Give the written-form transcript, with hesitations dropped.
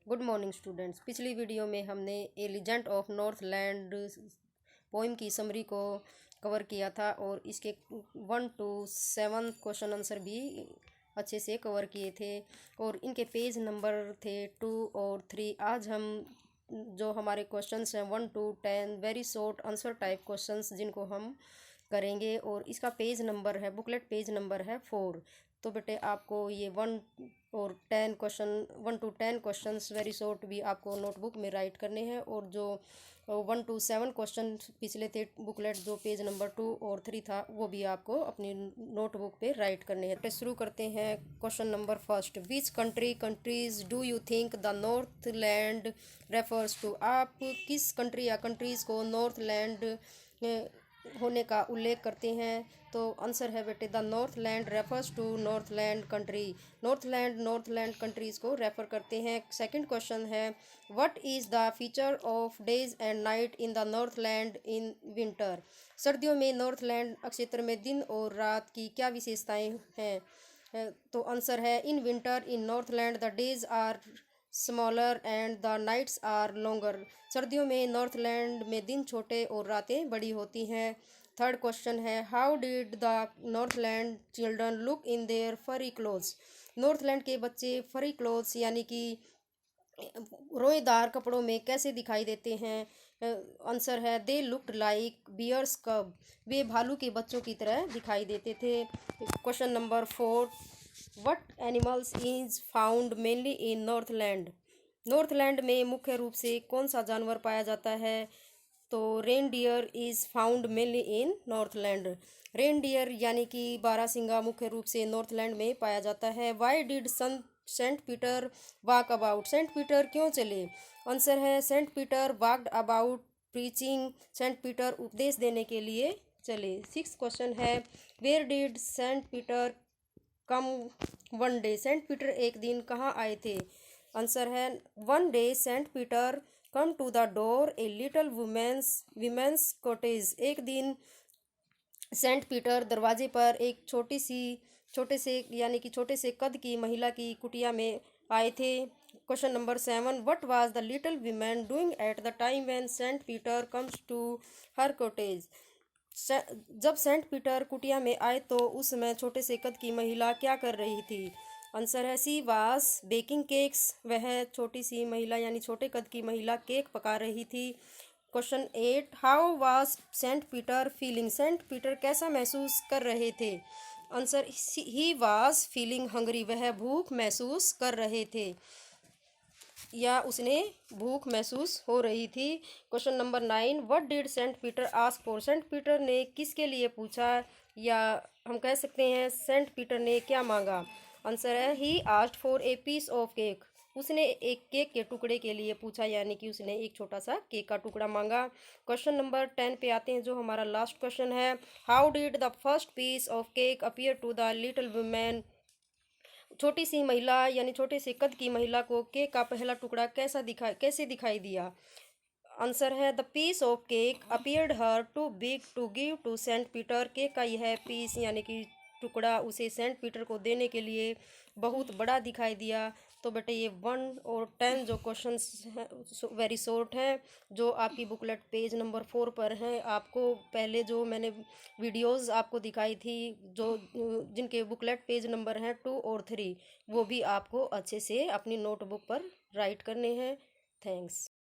Good morning students. पिछली video में हमने ए लीजेंड ऑफ नॉर्थलैंड पोइम की समरी को कवर किया था और इसके 1 to 7 क्वेश्चन आंसर भी अच्छे से कवर किए थे और इनके पेज नंबर थे 2 और 3। आज हम जो हमारे क्वेश्चंस हैं 1 to 10 very short answer type questions जिनको हम करेंगे और इसका पेज नंबर है, बुकलेट पेज नंबर है 4। तो बेटे आपको ये 1 to 10 क्वेश्चंस वेरी शॉर्ट भी आपको नोटबुक में राइट करने हैं और जो 1 to 7 क्वेश्चन पिछले थे बुकलेट जो पेज नंबर 2 और 3 था वो भी आपको अपनी नोटबुक पे राइट करने हैं। तो शुरू करते हैं question number first. Which countries do you think the Northland refers to? आप किस कंट्री या कंट्रीज़ को नॉर्थलैंड होने का उल्लेख करते हैं? तो आंसर है बेटे the Northland refers to Northland country. Northland countries को रेफर करते हैं। सेकंड क्वेश्चन है what is the feature of days and night in the Northland in winter? सर्दियों में नॉर्थलैंड क्षेत्र में दिन और रात की क्या विशेषताएं हैं? तो आंसर है in winter in Northland the days are smaller and the nights are longer. सर्दियों में नॉर्थलैंड में दिन छोटे और रातें बड़ी होती हैं। थर्ड क्वेश्चन है how did the Northland children look in their फरी क्लोथ्स? नॉर्थलैंड के बच्चे फरी क्लोथ्स यानी कि रोएदार कपड़ों में कैसे दिखाई देते हैं? आंसर है दे लुक्ड लाइक बियर्स कब। वे भालू के बच्चों की तरह दिखाई देते थे। Question number 4 what animals is found mainly in Northland? Northland में मुख्य रूप से कौन सा जानवर पाया जाता है? तो reindeer is found mainly in Northland. Reindeer यानी कि बारहसिंगा मुख्य रूप से नॉर्थलैंड में पाया जाता है। Why did Saint Peter walk about? Saint Peter क्यों चले? आंसर है Saint Peter walked about preaching. Saint Peter उपदेश देने के लिए चले। 6 क्वेश्चन है where did Saint Peter come one day? Saint Peter एक दिन कहाँ आए थे? आंसर है one day Saint Peter come to the door a little women's cottage. एक दिन सेंट पीटर दरवाजे पर एक छोटे से कद की महिला की कुटिया में आए थे। Question number 7 what was the little women doing at the time when Saint Peter comes to her cottage? जब सेंट पीटर कुटिया में आए तो उस समय छोटे से कद की महिला क्या कर रही थी? आंसर है सी वाज बेकिंग केक्स। वह छोटी सी महिला यानी छोटे कद की महिला केक पका रही थी। Question 8 how was Saint Peter feeling? Saint Peter कैसा महसूस कर रहे थे? Answer he was feeling hungry. वह भूख महसूस कर रहे थे या उसने भूख महसूस हो रही थी। Question number 9 what did Saint Peter ask for? Saint Peter ने किसके लिए पूछा या हम कह सकते हैं सेंट पीटर ने क्या मांगा? आंसर है he asked for a piece of cake. उसने एक केक के टुकड़े के लिए पूछा यानी कि उसने एक छोटा सा केक का टुकड़ा मांगा। क्वेश्चन नंबर 10 पे आते हैं जो हमारा लास्ट क्वेश्चन है how did the first piece of cake appear to the little women? छोटी सी महिला यानी छोटे से कद की महिला को केक का पहला टुकड़ा कैसे दिखाई दिया? आंसर है the piece of cake appeared her too big to give to Saint Peter. Cake का यह पीस यानी कि टुकड़ा उसे सेंट पीटर को देने के लिए बहुत बड़ा दिखाई दिया। तो बेटे ये 1 और 10 जो क्वेश्चंस हैं वेरी शॉर्ट हैं जो आपकी बुकलेट पेज नंबर 4 पर हैं। आपको पहले जो मैंने वीडियोस आपको दिखाई थी जो जिनके बुकलेट पेज नंबर हैं 2 और 3 वो भी आपको अच्छे से अपनी नोटबुक पर राइट करने हैं। थैंक्स।